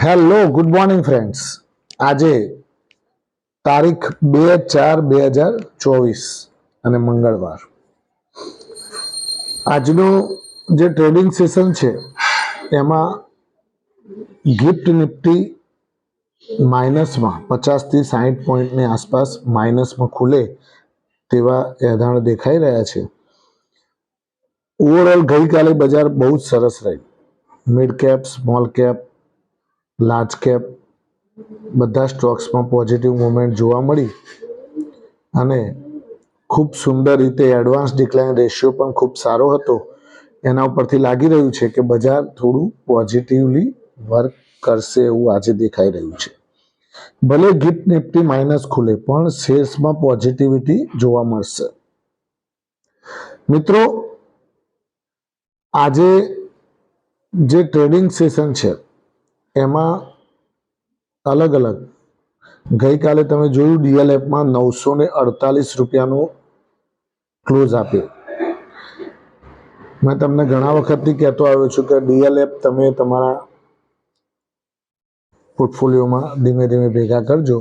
Hello, good morning friends. આજે તારીખ 2/4/2024 અને મંગળવાર. આજનું જે ટ્રેડિંગ સેશન છે એમાં ગિફ્ટ નિફ્ટી માઇનસમાં 50 થી 60 પોઈન્ટની આસપાસ માઇનસમાં ખુલે તેવા એધાણ દેખાઈ રહ્યા છે. ઓવરઓલ ગઈકાલે બજાર બહુ જ સરસ રહી. Mid cap, small cap, large cap બધા સ્ટોક્સમાં પોઝિટિવ મુવમેન્ટ જોવા મળી અને ખૂબ સુંદર રીતે એડવાન્સ ડિક્લાઇન રેશિયો પણ ખૂબ સારો હતો. એના ઉપરથી લાગી રહ્યું છે કે બજાર થોડું પોઝિટિવલી વર્ક કરશે એવું આજે દેખાઈ રહ્યું છે. ભલે ગિફ્ટ નિફ્ટી માઇનસ ખુલે પણ શેર્સમાં પોઝિટિવિટી જોવા મળશે. મિત્રો, આજે જે ટ્રેડિંગ સેશન છે એમાં અલગ અલગ ગઈકાલે તમે જોયું ડીએલએફમાં 948 રૂપિયાનો ક્લોઝ આપ્યો. મેં તમને ઘણા વખતથી કહેતો આવ્યો છું કે ડીએલએફ તમે તમારા પોર્ટફોલિયોમાં ધીમે ધીમે ભેગા કરજો.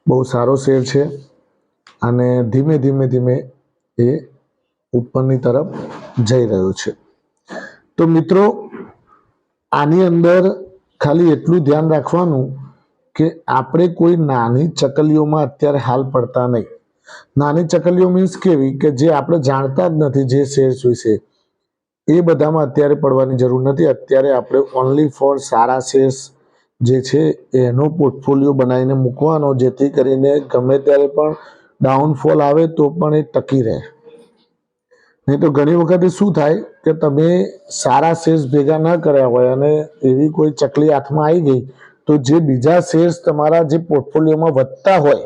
બહુ સારો શેર છે અને ધીમે ધીમે ધીમે એ ઉપરની તરફ જઈ રહ્યો છે. તો મિત્રો, આની અંદર ખાલી એટલું ધ્યાન રાખવાનું કે આપણે કોઈ નાની ચકલીઓમાં અત્યારે હાલ પડતા નહીં. નાની ચકલીઓ મીન્સ કેવી કે જે આપણે જાણતા જ નથી જે શેર્સ વિશે, એ બધામાં અત્યારે પડવાની જરૂર નથી. અત્યારે આપણે ઓનલી ફોર સારા શેર્સ જે છે એનો પોર્ટફોલિયો બનાવીને મૂકવાનો, જેથી કરીને ગમે ત્યારે પણ ડાઉનફોલ આવે તો પણ એ ટકી રહે. નહીં તો ઘણી વખતે શું થાય કે તમે સારા શેર્સ ભેગા ન કર્યા હોય અને એવી કોઈ ચકલી હાથમાં આવી ગઈ તો જે બીજા શેર્સ તમારા જે પોર્ટફોલિયોમાં વધતા હોય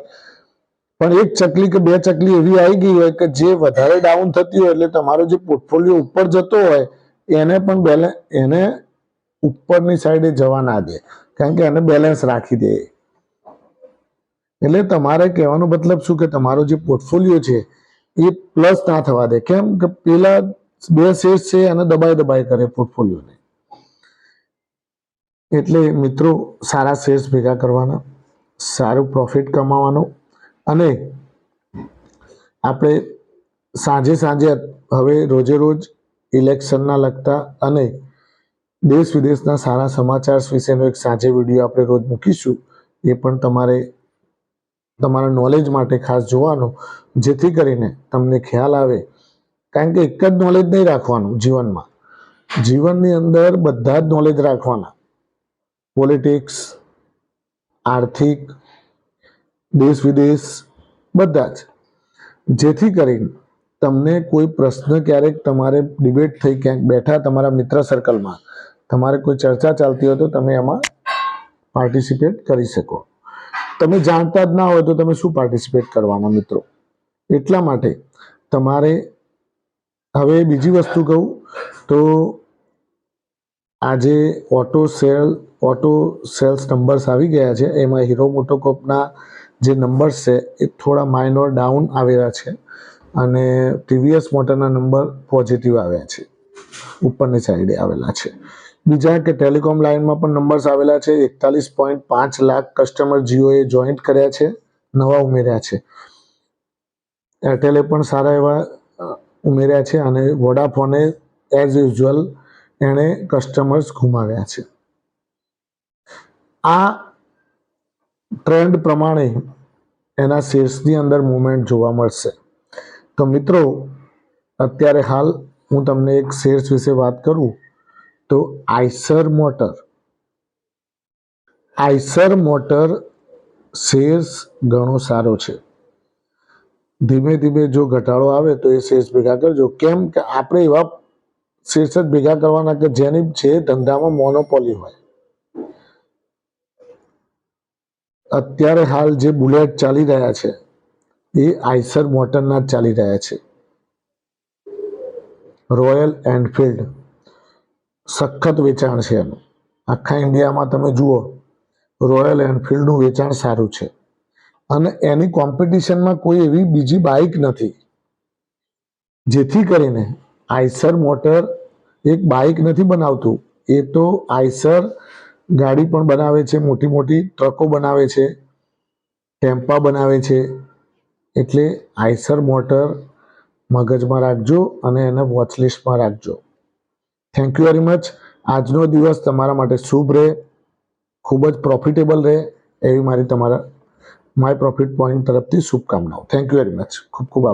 પણ એક ચકલી કે બે ચકલી એવી આવી ગઈ હોય કે જે વધારે ડાઉન થતી હોય એટલે તમારો જે પોર્ટફોલિયો ઉપર જતો હોય એને પણ એને ઉપરની સાઈડે જવા ના દે, કારણ કે એને બેલેન્સ રાખી દે. એટલે તમારે કહેવાનો મતલબ શું કે તમારો જે પોર્ટફોલિયો છે એ પ્લસ ના થવા દે. કેમ કે પેલા બે શેર્સ છે એને દબાઈ કરે પોર્ટફોલિયોને. એટલે મિત્રો, સારા શેર્સ ભેગા કરવાના, સારું પ્રોફિટ કમાવાનું અને આપણે સાંજે હવે રોજે રોજ ઇલેક્શનના લગતા અને દેશ વિદેશના સારા સમાચાર વિશેનો એક સાંજે વિડીયો આપણે રોજ મૂકીશું. એ પણ તમારા નોલેજ માટે ખાસ જોવાનું, જેથી કરીને તમને ખ્યાલ આવે. કારણ કે એક જ નોલેજ નહીં રાખવાનું જીવનમાં. જીવનની અંદર બધા જ નોલેજ રાખવાના. પોલિટિક્સ, આર્થિક, દેશ વિદેશ બધા જ, જેથી કરીને તમને કોઈ પ્રશ્ન ક્યારેક તમારે ડિબેટ થઈ ક્યાંક બેઠા તમારા મિત્ર સર્કલમાં તમારે કોઈ ચર્ચા ચાલતી હોય તો તમે એમાં પાર્ટિસિપેટ કરી શકો. તમે જાણતા જ ના હોય તો તમે શું પાર્ટિસિપેટ કરવાના મિત્રો? એટલા માટે તમારે હવે બીજી વસ્તુ કહું તો આજે ઓટો સેલ્સ નંબર્સ આવી ગયા છે. એમાં હીરો મોટોકોર્પના જે નંબર્સ છે એ થોડા માઇનોર ડાઉન આવેલા છે અને ટીવીએસ મોટરના નંબર પોઝિટિવ આવ્યા છે, ઉપરની સાઈડે આવેલા છે. બીજા કે ટેલિકોમ લાઇનમાં પણ નંબર્સ આવેલા છે. 41.5 લાખ કસ્ટમર જીઓએ જોઈન્ટ કર્યા છે, નવા ઉમેર્યા છે. એરટેલે પણ સારા એવા ઉમેર્યા છે અને વોડાફોને એઝ યુઝ્યુઅલ એણે કસ્ટમર્સ ગુમાવ્યા છે. આ ટ્રેન્ડ પ્રમાણે એના શેર્સની અંદર મૂવમેન્ટ જોવા મળશે. તો મિત્રો, અત્યારે હાલ હું તમને એક શેર્સ વિશે વાત કરું તો આઈસર મોટર શેર્સ ઘણો સારો છે. ધીમે ધીમે જો ઘટાડો આવે તો એ શેર્સ ભેગા કરજો. કેમ કે આપણે એવા શેર્સ જ ભેગા કરવાના કે જેની છે ધંધામાં મોનોપોલી હોય. અત્યારે હાલ જે બુલેટ ચાલી રહ્યા છે એ આઈસર મોટરના જ ચાલી રહ્યા છે. રોયલ એનફિલ્ડ સખત વેચાણ છે એનું. આખા ઇન્ડિયામાં તમે જુઓ રોયલ એનફિલ્ડનું વેચાણ સારું છે અને એની કોમ્પિટિશનમાં કોઈ એવી બીજી બાઇક નથી. જેથી કરીને આઈસર મોટર એક બાઇક નથી બનાવતું, એ તો આઈસર ગાડી પણ બનાવે છે, મોટી મોટી ટ્રકો બનાવે છે, ટેમ્પા બનાવે છે. એટલે આઈસર મોટર મગજમાં રાખજો અને એને વોચ લિસ્ટમાં રાખજો. Thank you very much. આજનો દિવસ તમારા માટે શુભ રહે, ખૂબ જ પ્રોફિટેબલ રહે એવી મારી તમારા માય પ્રોફિટ પોઈન્ટ તરફથી શુભકામનાઓ. Thank you very much. ખૂબ ખૂબ આભાર.